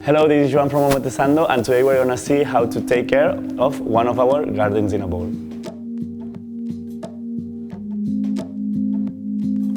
Hello, this is Joan from Omotesando, and today we're gonna see how to take care of one of our gardens in a bowl.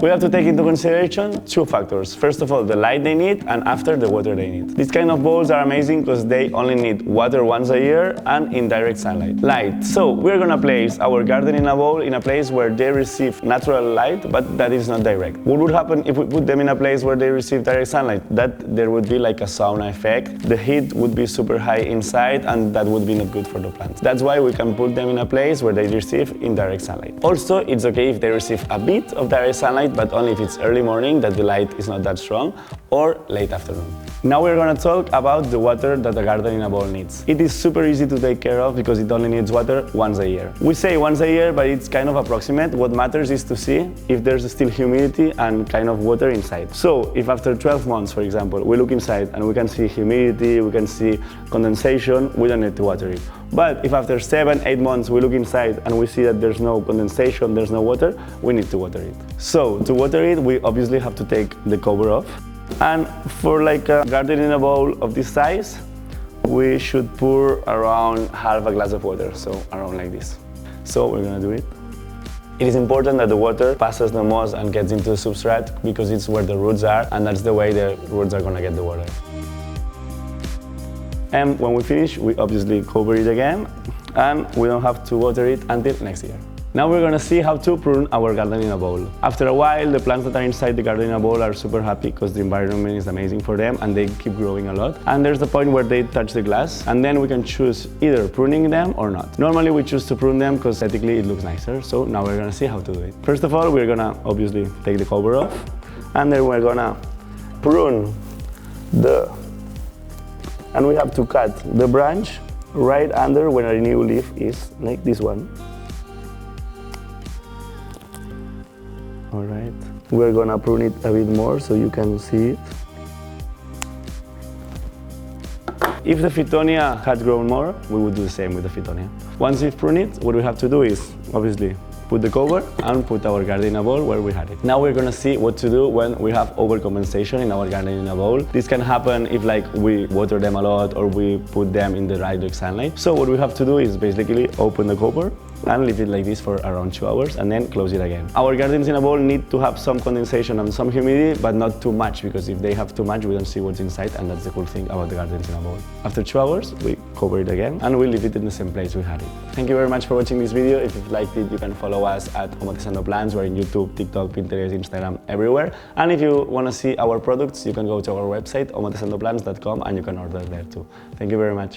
We have to take into consideration two factors. First of all, the light they need, and after, the water they need. These kind of bowls are amazing because they only need water once a year and indirect sunlight. Light. So we're gonna place our garden in a bowl in a place where they receive natural light, but that is not direct. What would happen if we put them in a place where they receive direct sunlight? That there would be like a sauna effect. The heat would be super high inside, and that would be not good for the plants. That's why we can put them in a place where they receive indirect sunlight. Also, it's okay if they receive a bit of direct sunlight, but only if it's early morning, that the light is not that strong, or late afternoon. Now we're gonna talk about the water that a garden in a bowl needs. It is super easy to take care of because it only needs water once a year. We say once a year, but it's kind of approximate. What matters is to see if there's still humidity and kind of water inside. So if after 12 months, for example, we look inside and we can see humidity, we can see condensation, we don't need to water it. But if after 7-8 months we look inside and we see that there's no condensation, there's no water, we need to water it. So to water it, we obviously have to take the cover off. And for like a garden in a bowl of this size, we should pour around half a glass of water, so around like this. So we're gonna do it. It is important that the water passes the moss and gets into the substrate because it's where the roots are, and that's the way the roots are gonna get the water. And when we finish, we obviously cover it again, and we don't have to water it until next year. Now we're gonna see how to prune our garden in a bowl. After a while, the plants that are inside the garden in a bowl are super happy because the environment is amazing for them and they keep growing a lot. And there's the point where they touch the glass, and then we can choose either pruning them or not. Normally we choose to prune them because aesthetically it looks nicer, so now we're gonna see how to do it. First of all, we're gonna obviously take the cover off, and then we're gonna prune and we have to cut the branch right under where a new leaf is, like this one. All right, we're gonna prune it a bit more so you can see it. If the Fittonia had grown more, we would do the same with the Fittonia. Once we've pruned it, what we have to do is, obviously, put the cover and put our garden in a bowl where we had it. Now we're gonna see what to do when we have overcompensation in our garden in a bowl. This can happen if we water them a lot or we put them in the direct sunlight. So what we have to do is basically open the cover and leave it like this for around 2 hours and then close it again. Our gardens in a bowl need to have some condensation and some humidity, but not too much, because if they have too much, we don't see what's inside, and that's the cool thing about the gardens in a bowl. After 2 hours, we cover it again and we leave it in the same place we had it. Thank you very much for watching this video. If you've liked it, you can follow us at Omotesando Plants. We're in YouTube, TikTok, Pinterest, Instagram, everywhere. And if you want to see our products, you can go to our website, omotesandoplants.com, and you can order there too. Thank you very much.